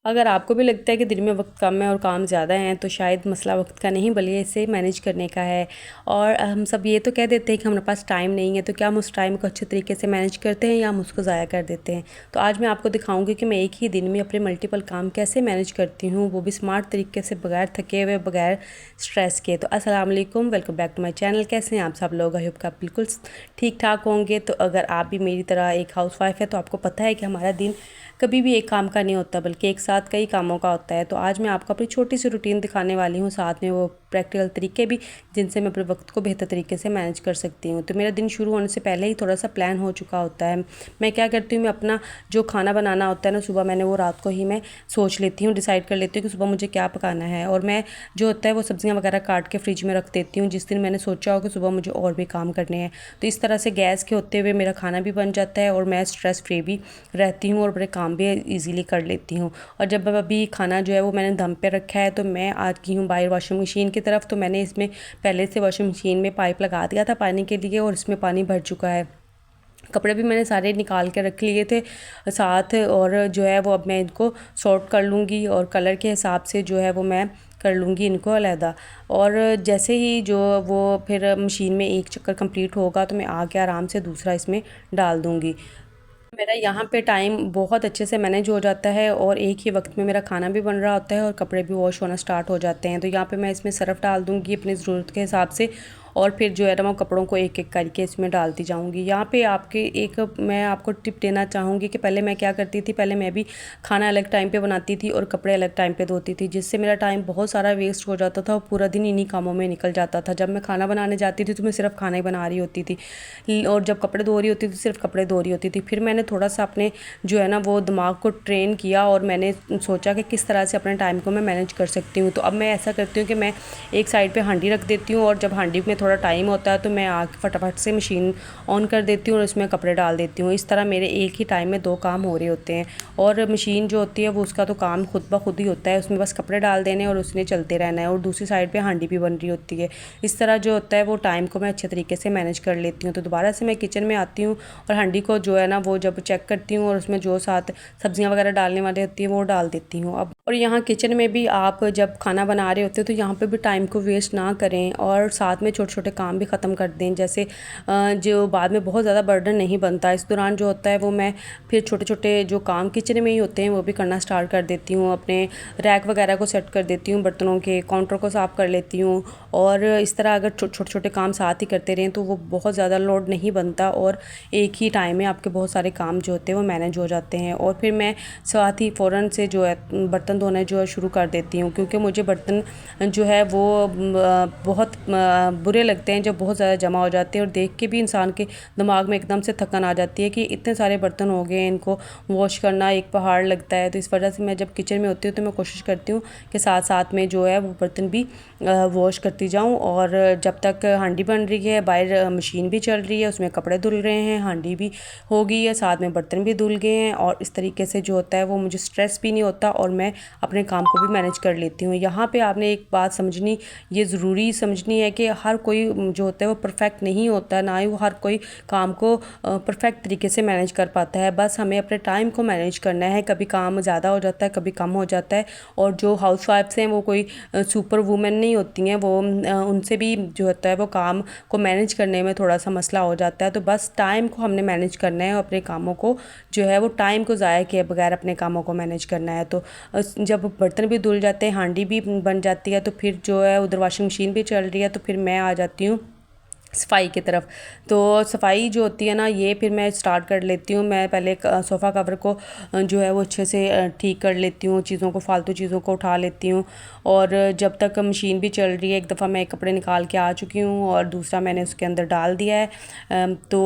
अगर आपको भी लगता है कि दिन में वक्त कम है और काम ज़्यादा है तो शायद मसला वक्त का नहीं बल्कि इसे मैनेज करने का है। और हम सब ये तो कह देते हैं कि हमारे पास टाइम नहीं है, तो क्या हम उस टाइम को अच्छे तरीके से मैनेज करते हैं या हम उसको ज़ाया कर देते हैं। तो आज मैं आपको दिखाऊंगी कि मैं एक ही दिन में अपने मल्टीपल काम कैसे मैनेज करती हूँ, वो भी स्मार्ट तरीके से, बगैर थके हुए, बगैर स्ट्रेस के। तो अस्सलाम वालेकुम, welcome back to my channel. कैसे हैं आप सब लोग? आई होप का बिल्कुल ठीक ठाक होंगे। तो अगर आप भी मेरी तरह एक हाउसवाइफ है तो आपको पता है कि हमारा दिन कभी भी एक काम का नहीं होता बल्कि एक साथ कई कामों का होता है। तो आज मैं आपको अपनी छोटी सी रूटीन दिखाने वाली हूँ, साथ में वो प्रैक्टिकल तरीके भी जिनसे मैं अपने वक्त को बेहतर तरीके से मैनेज कर सकती हूँ। तो मेरा दिन शुरू होने से पहले ही थोड़ा सा प्लान हो चुका होता है। मैं क्या करती हूँ, मैं अपना जो खाना बनाना होता है ना सुबह, मैंने वो रात को ही मैं सोच लेती हूँ, डिसाइड कर लेती हूँ कि सुबह मुझे क्या पकाना है। और मैं जो होता है वो सब्जियाँ वगैरह काट के फ्रिज में रख देती हूँ जिस दिन मैंने सोचा हो कि सुबह मुझे और भी काम करने हैं। तो इस तरह से गैस के होते हुए मेरा खाना भी बन जाता है और मैं स्ट्रेस फ्री भी रहती हूँ और बड़े काम भी ईजीली कर लेती हूँ। और जब अभी खाना जो है वो मैंने दम पे रखा है तो मैं आ गई हूँ बाहर वॉशिंग मशीन की तरफ। तो मैंने इसमें पहले से वॉशिंग मशीन में पाइप लगा दिया था पानी के लिए और इसमें पानी भर चुका है। कपड़े भी मैंने सारे निकाल के रख लिए थे साथ, और जो है वो अब मैं इनको सॉर्ट कर लूँगी और कलर के हिसाब से जो है वो मैं कर लूँगी इनको अलहदा। और जैसे ही जो वो फिर मशीन में एक चक्कर कंप्लीट होगा तो मैं आके आराम से दूसरा इसमें डाल दूँगी। मेरा यहाँ पे टाइम बहुत अच्छे से मैनेज हो जाता है और एक ही वक्त में मेरा खाना भी बन रहा होता है और कपड़े भी वॉश होना स्टार्ट हो जाते हैं। तो यहाँ पे मैं इसमें सरफ़ डाल दूँगी अपनी ज़रूरत के हिसाब से और फिर जो है ना मैं कपड़ों को एक एक करके इसमें डालती जाऊँगी। यहाँ पे आपके एक मैं आपको टिप देना चाहूँगी कि पहले मैं क्या करती थी, पहले मैं भी खाना अलग टाइम पे बनाती थी और कपड़े अलग टाइम पे धोती थी, जिससे मेरा टाइम बहुत सारा वेस्ट हो जाता था और पूरा दिन इन्हीं कामों में निकल जाता था। जब मैं खाना बनाने जाती थी तो मैं सिर्फ खाना ही बना रही होती थी और जब कपड़े धो रही होती थी सिर्फ कपड़े धो रही होती थी। फिर मैंने थोड़ा सा अपने जो है ना वो दिमाग को ट्रेन किया और मैंने सोचा कि किस तरह से अपने टाइम को मैं मैनेज कर सकती हूँ। तो अब मैं ऐसा करती हूँ कि मैं एक साइड पे हांडी रख देती हूँ और जब हांडी में थोड़ा टाइम होता है तो मैं आके फटाफट से मशीन ऑन कर देती हूँ और उसमें कपड़े डाल देती हूँ। इस तरह मेरे एक ही टाइम में दो काम हो रहे होते हैं। और मशीन जो होती है वो उसका तो काम खुद ब खुद ही होता है, उसमें बस कपड़े डाल देने और उसने चलते रहना है और दूसरी साइड पे हांडी भी बन रही होती है। इस तरह जो होता है वो टाइम को मैं अच्छे तरीके से मैनेज कर लेती हूँ। तो दोबारा से मैं किचन में आती हूँ और हांडी को जो है ना वो जब चेक करती हूँ और उसमें जो साथ सब्जियां वगैरह डालने वाली होती हैं वो डाल देती हूँ। अब और यहाँ किचन में भी आप जब खाना बना रहे होते हो तो यहाँ पे भी टाइम को वेस्ट ना करें और साथ में छोटे छोटे काम भी ख़त्म कर दें, जैसे जो बाद में बहुत ज़्यादा बर्डन नहीं बनता। इस दौरान जो होता है वो मैं फिर छोटे छोटे जो काम किचन में ही होते हैं वो भी करना स्टार्ट कर देती हूँ। अपने रैक वगैरह को सेट कर देती हूँ, बर्तनों के काउंटर को साफ़ कर लेती हूँ। और इस तरह अगर छोटे छोटे काम साथ ही करते रहें तो वो बहुत ज़्यादा लोड नहीं बनता और एक ही टाइम में आपके बहुत सारे काम जो होते हैं वो मैनेज हो जाते हैं। और फिर मैं साथ ही फ़ौरन से जो है बर्तन धोने जो है शुरू कर देती हूँ, क्योंकि मुझे बर्तन जो है वो बहुत बुरे लगते हैं जब बहुत ज़्यादा जमा हो जाते हैं और देख के भी इंसान के दिमाग में एकदम से थकन आ जाती है कि इतने सारे बर्तन हो गए, इनको वॉश करना एक पहाड़ लगता है। तो इस वजह से मैं जब किचन में होती हूँ तो मैं कोशिश करती हूँ कि साथ साथ में जो है वो बर्तन भी वॉश करती जाऊँ। और जब तक हांडी बन रही है, बाहर मशीन भी चल रही है, उसमें कपड़े धुल रहे हैं, हांडी भी हो गई है, साथ में बर्तन भी धुल गए हैं और इस तरीके से जो होता है वो मुझे स्ट्रेस भी नहीं होता और मैं अपने काम को भी मैनेज कर लेती हूँ। यहाँ पे आपने एक बात समझनी, ये ज़रूरी समझनी है कि हर कोई जो होता है वो परफेक्ट नहीं होता, ना ही वो हर कोई काम को परफेक्ट तरीके से मैनेज कर पाता है। बस हमें अपने टाइम को मैनेज करना है, कभी काम ज़्यादा हो जाता है, कभी कम हो जाता है। और जो हाउस वाइफ्स हैं वो कोई सुपर वूमेन नहीं होती हैं, वो उनसे भी जो होता है वो काम को मैनेज करने में थोड़ा सा मसला हो जाता है। तो बस टाइम को हमने मैनेज करना है और अपने कामों को जो है वो टाइम को ज़ाया किए बगैर अपने कामों को मैनेज करना है। तो जब बर्तन भी धुल जाते हैं, हांडी भी बन जाती है, तो फिर जो है उधर वॉशिंग मशीन भी चल रही है, तो फिर मैं आ जाती हूँ सफ़ाई की तरफ। तो सफ़ाई जो होती है ना ये फिर मैं स्टार्ट कर लेती हूँ। मैं पहले सोफ़ा कवर को जो है वो अच्छे से ठीक कर लेती हूँ, चीज़ों को, फालतू चीज़ों को उठा लेती हूँ। और जब तक मशीन भी चल रही है, एक दफ़ा मैं कपड़े निकाल के आ चुकी हूँ और दूसरा मैंने उसके अंदर डाल दिया है। तो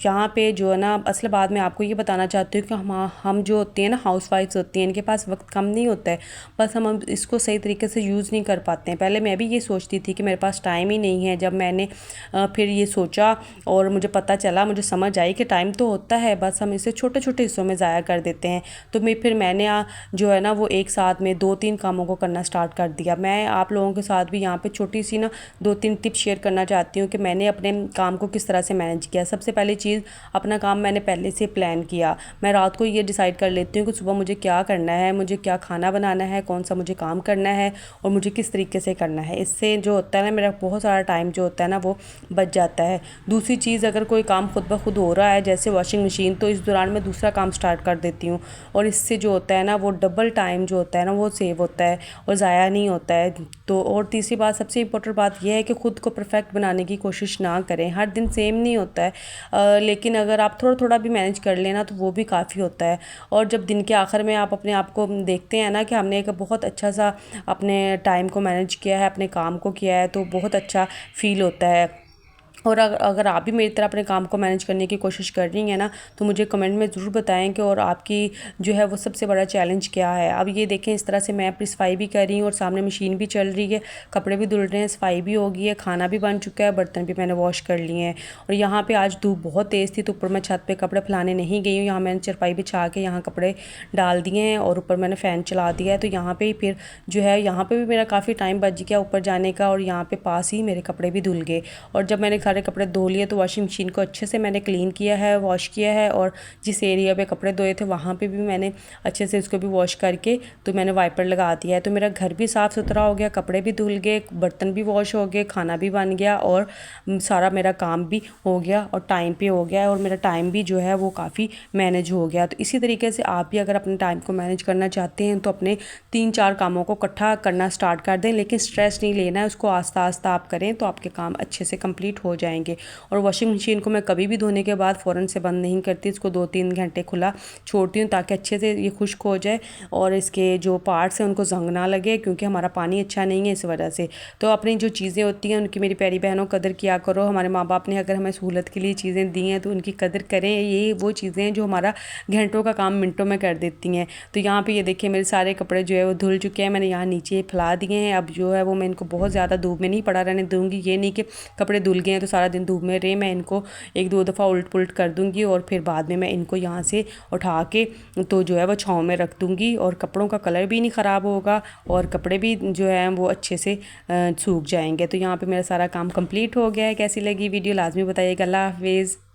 यहाँ पे जो है ना असल बात मैं आपको ये बताना चाहती हूँ कि हम जो होती हैं ना हाउस वाइफ्स होती हैं, इनके पास वक्त कम नहीं होता है, बस हम इसको सही तरीके से यूज़ नहीं कर पाते हैं। पहले मैं भी ये सोचती थी कि मेरे पास टाइम ही नहीं है। जब मैंने फिर ये सोचा और मुझे पता चला, मुझे समझ आई कि टाइम तो होता है, बस हम इसे छोटे छोटे हिस्सों में ज़ाया कर देते हैं। तो फिर मैंने जो है ना वो एक साथ में 2-3 कामों को करना स्टार्ट कर दिया। मैं आप लोगों के साथ भी यहाँ पे छोटी सी ना 2-3 टिप्स शेयर करना चाहती हूँ कि मैंने अपने काम को किस तरह से मैनेज किया। सबसे पहली चीज़, अपना काम मैंने पहले से प्लान किया। मैं रात को ये डिसाइड कर लेती हूँ कि सुबह मुझे क्या करना है, मुझे क्या खाना बनाना है, कौन सा मुझे काम करना है और मुझे किस तरीके से करना है। इससे जो होता है ना मेरा बहुत सारा टाइम जो होता है ना वो बच जाता है। दूसरी चीज़, अगर कोई काम खुद ब खुद हो रहा है जैसे वॉशिंग मशीन, तो इस दौरान मैं दूसरा काम स्टार्ट कर देती हूँ और इससे जो होता है ना वो डबल टाइम जो होता है ना वो सेव होता है और ज़ाया नहीं होता है। तो और तीसरी बात, सबसे इम्पोर्टेंट बात यह है कि ख़ुद को परफेक्ट बनाने की कोशिश ना करें। हर दिन सेम नहीं होता है, लेकिन अगर आप थोड़ा थोड़ा भी मैनेज कर लेना तो वो भी काफ़ी होता है। और जब दिन के आखिर में आप अपने आप को देखते हैं ना कि हमने एक बहुत अच्छा सा अपने टाइम को मैनेज किया है, अपने काम को किया है, तो बहुत अच्छा फील होता है। और अगर आप भी मेरी तरह अपने काम को मैनेज करने की कोशिश कर रही हैं ना तो मुझे कमेंट में ज़रूर बताएं कि और आपकी जो है वो सबसे बड़ा चैलेंज क्या है। अब ये देखें, इस तरह से मैं अपनी सफाई भी कर रही हूँ और सामने मशीन भी चल रही है, कपड़े भी धुल रहे हैं, सफाई भी हो गई है, खाना भी बन चुका है, बर्तन भी मैंने वॉश कर लिए हैं। और यहाँ पर आज धूप बहुत तेज़ थी तो ऊपर मैं छत पर कपड़े फैलाने नहीं गई हूँ। यहाँ मैंने चारपाई बिछा के यहाँ कपड़े डाल दिए हैं और ऊपर मैंने फ़ैन चला दिया है। तो यहाँ पर फिर जो है यहाँ पर भी मेरा काफ़ी टाइम बच गया ऊपर जाने का और यहाँ पर पास ही मेरे कपड़े भी धुल गए। और जब मैंने सारे कपड़े धो लिए तो वॉशिंग मशीन को अच्छे से मैंने क्लीन किया है, वॉश किया है और जिस एरिया पे कपड़े धोए थे वहाँ पे भी मैंने अच्छे से इसको भी वॉश करके तो मैंने वाइपर लगा दिया है। तो मेरा घर भी साफ़ सुथरा हो गया, कपड़े भी धुल गए, बर्तन भी वॉश हो गए, खाना भी बन गया और सारा मेरा काम भी हो गया और टाइम पे हो गया और मेरा टाइम भी जो है वो काफ़ी मैनेज हो गया। तो इसी तरीके से आप भी अगर अपने टाइम को मैनेज करना चाहते हैं तो अपने 3-4 कामों को इकट्ठा करना स्टार्ट कर दें, लेकिन स्ट्रेस नहीं लेना है, उसको आस्ता आस्ता आप करें तो आपके काम अच्छे से कंप्लीट हो जाएंगे। और वॉशिंग मशीन को मैं कभी भी धोने के बाद फ़ौरन से बंद नहीं करती, इसको 2-3 घंटे खुला छोड़ती हूँ ताकि अच्छे से ये खुश्क हो जाए और इसके जो पार्ट्स हैं उनको जंग ना लगे, क्योंकि हमारा पानी अच्छा नहीं है इस वजह से। तो अपनी जो चीज़ें होती हैं उनकी मेरी प्यारी बहनों कदर किया करो। हमारे माँ बाप ने अगर हमें सहूलत के लिए चीज़ें दी हैं तो उनकी कदर करें। ये वो चीज़ें हैं जो हमारा घंटों का काम मिनटों में कर देती हैं। तो यहाँ पर ये देखिए मेरे सारे कपड़े जो है वो धुल चुके हैं, मैंने यहाँ नीचे फैला दिए हैं। अब जो है वो मैं इनको बहुत ज़्यादा धूप में नहीं पड़ा रहने दूँगी। ये नहीं कि कपड़े धुल गए हैं तो सारा दिन धूप में रहे, मैं इनको 1-2 दफ़ा उलट पुलट कर दूंगी और फिर बाद में मैं इनको यहाँ से उठा के तो जो है वो छाँव में रख दूंगी और कपड़ों का कलर भी नहीं ख़राब होगा और कपड़े भी जो है वो अच्छे से सूख जाएंगे। तो यहाँ पे मेरा सारा काम कंप्लीट हो गया है। कैसी लगी वीडियो लाजमी बताइएगा। अल्लाह हाफिज़।